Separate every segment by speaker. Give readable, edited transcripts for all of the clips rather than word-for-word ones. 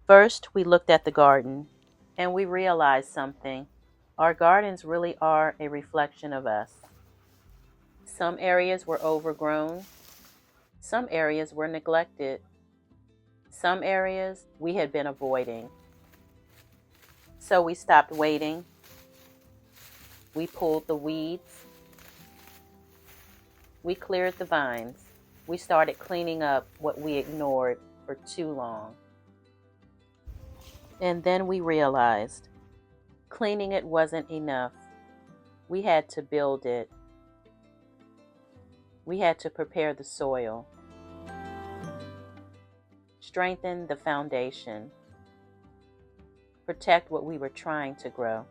Speaker 1: First, we looked at the garden and we realized something. Our gardens really are a reflection of us. Some areas were overgrown, some areas were neglected, some areas we had been avoiding. So we stopped waiting, we pulled the weeds, we cleared the vines, we started cleaning up what we ignored for too long. And then we realized cleaning it wasn't enough. We had to build it. We had to prepare the soil, strengthen the foundation, protect what we were trying to grow.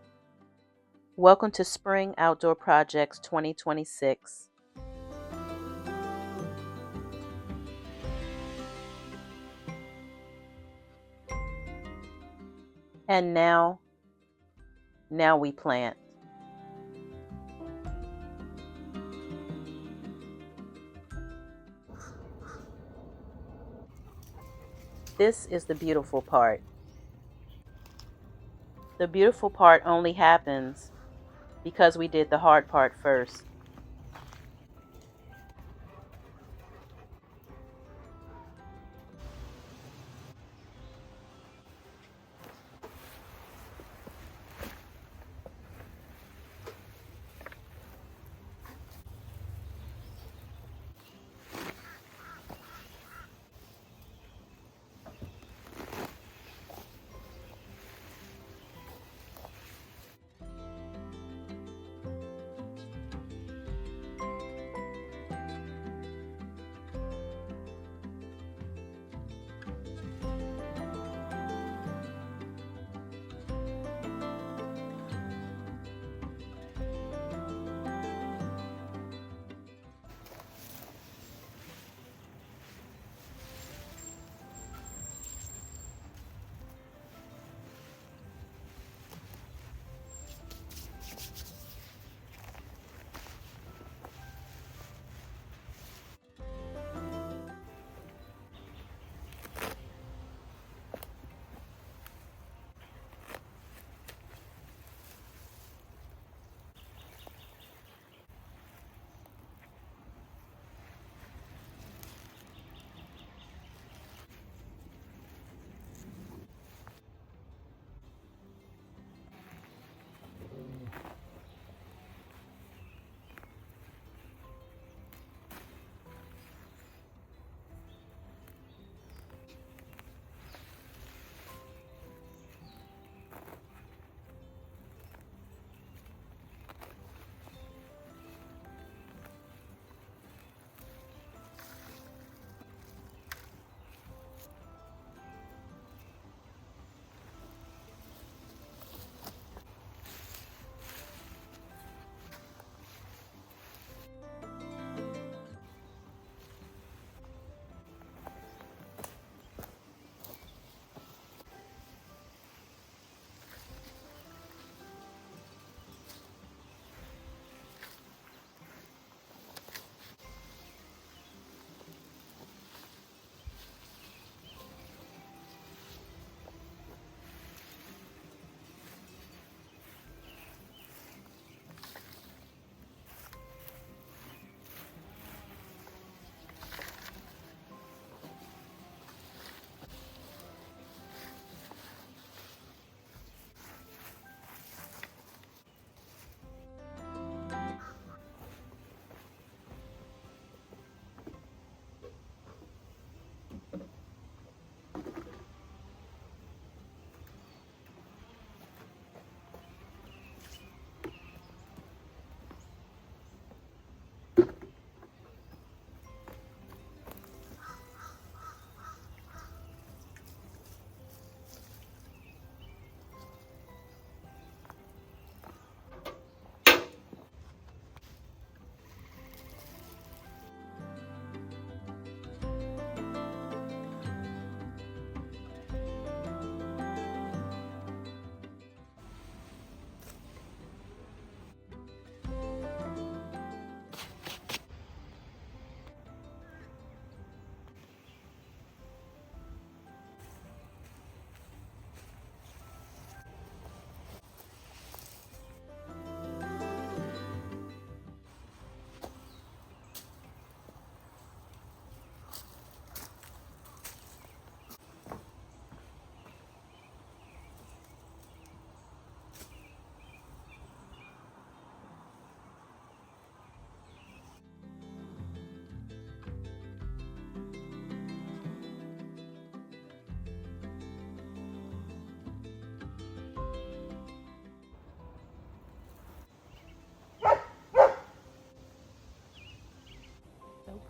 Speaker 1: Welcome to Spring Outdoor Projects 2026. And now we plant. This is the beautiful part. The beautiful part only happens because we did the hard part first.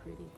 Speaker 1: pretty.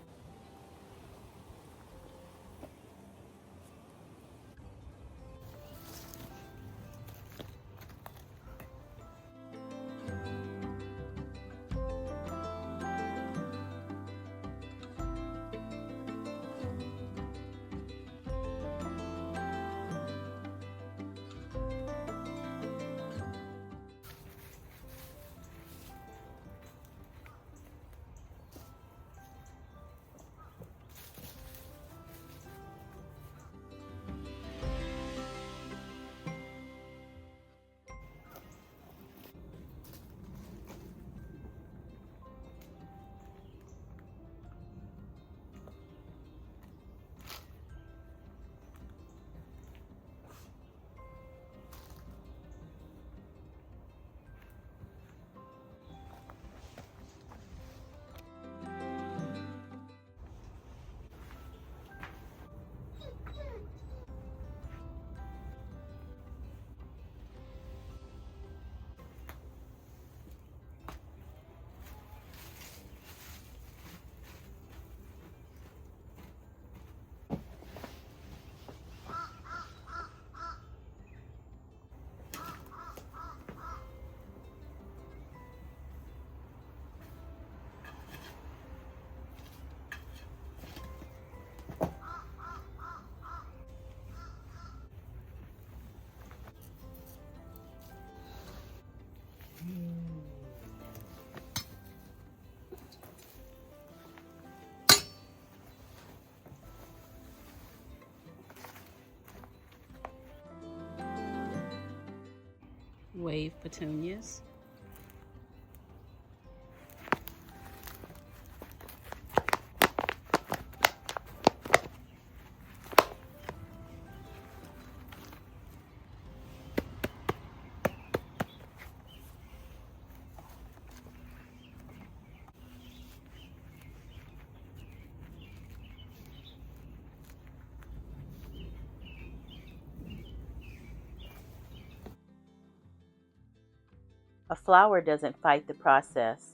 Speaker 1: Wave petunias. A flower doesn't fight the process.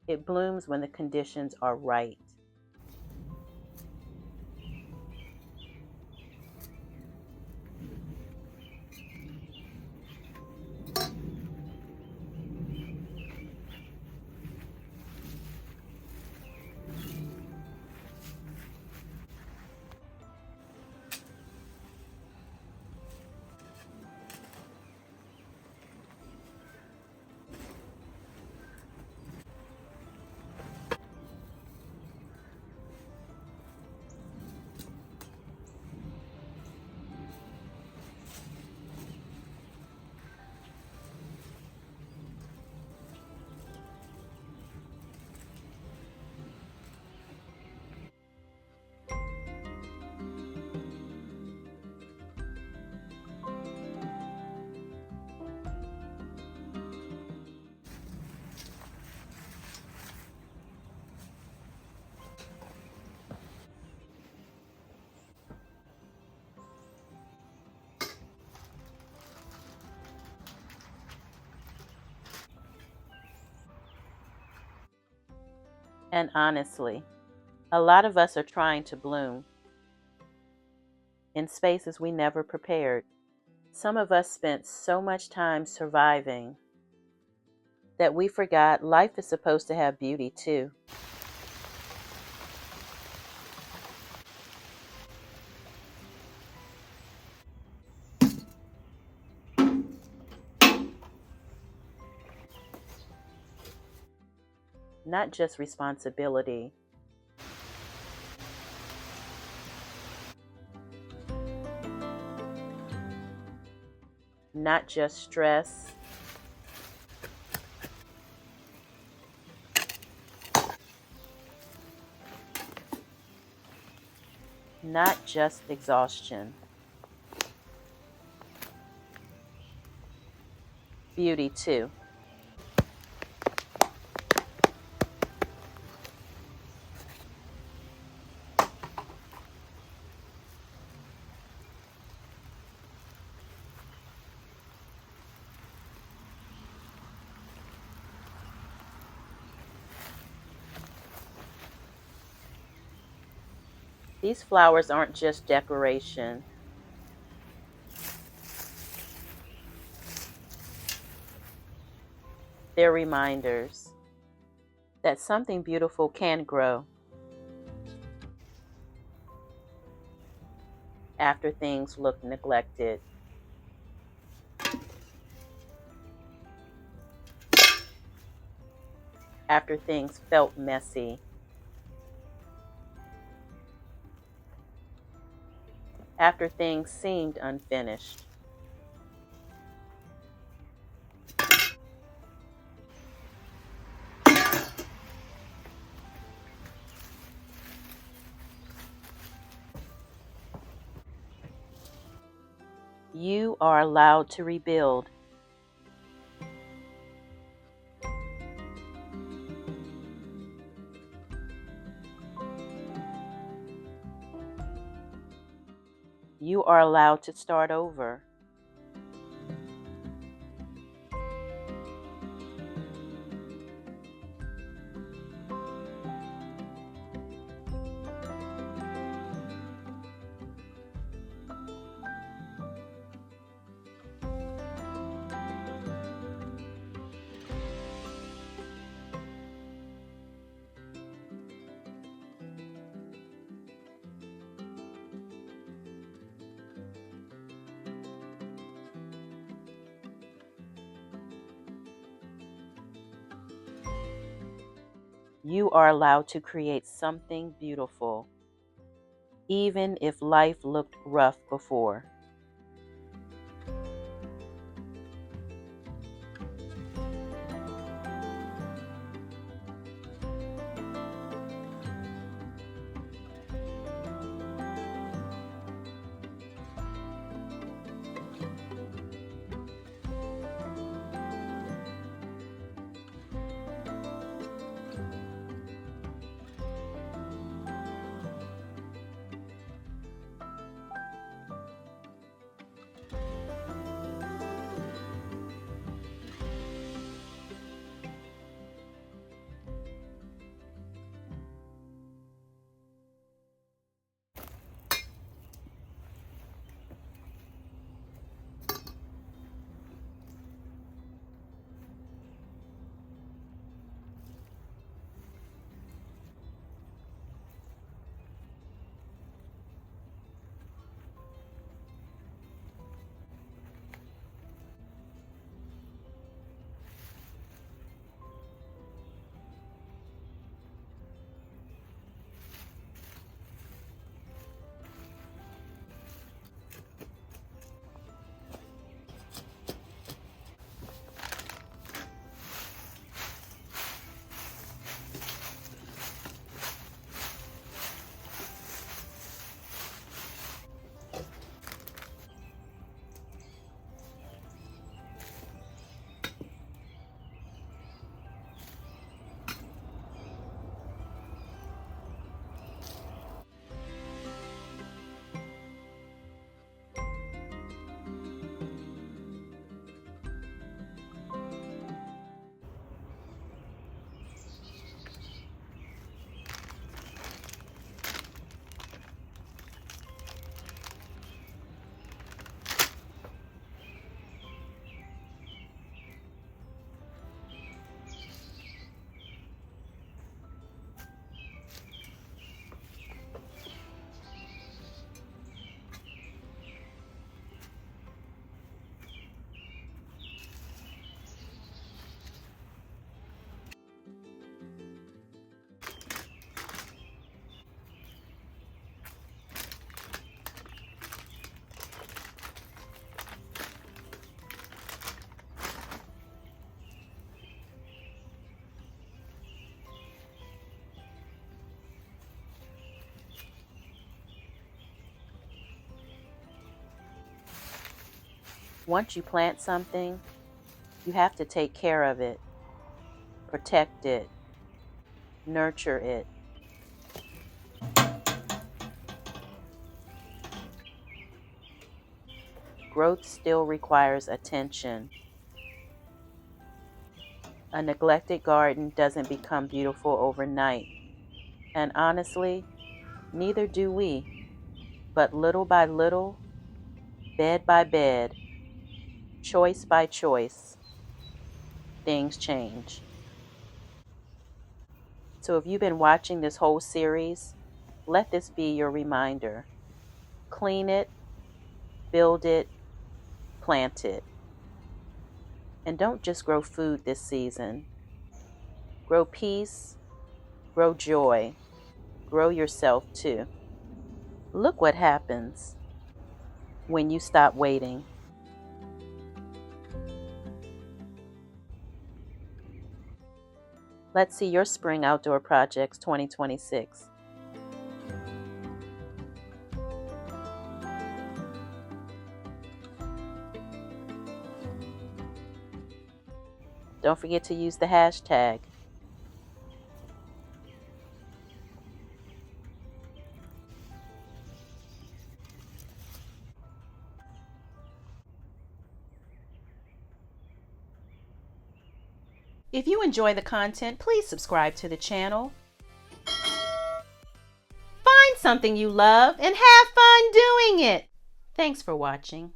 Speaker 1: It blooms when the conditions are right. And honestly, a lot of us are trying to bloom in spaces we never prepared. Some of us spent so much time surviving that we forgot life is supposed to have beauty too. Not just responsibility, not just stress, not just exhaustion. Beauty too. These flowers aren't just decoration, they're reminders that something beautiful can grow after things look neglected, after things felt messy, after things seemed unfinished. You are allowed to rebuild. You are allowed to start over. You are allowed to create something beautiful, even if life looked rough before. Once you plant something, you have to take care of it, protect it, nurture it. Growth still requires attention. A neglected garden doesn't become beautiful overnight. And honestly, Neither do we, but little by little, bed by bed, choice by choice, things change. So if you've been watching this whole series, let this be your reminder. Clean it, build it, plant it. And don't just grow food this season. Grow peace, grow joy, grow yourself too. Look what happens when you stop waiting. Let's see your spring outdoor projects 2026. Don't forget to use the hashtag. If you enjoy the content, please subscribe to the channel. Find something you love and have fun doing it. Thanks for watching.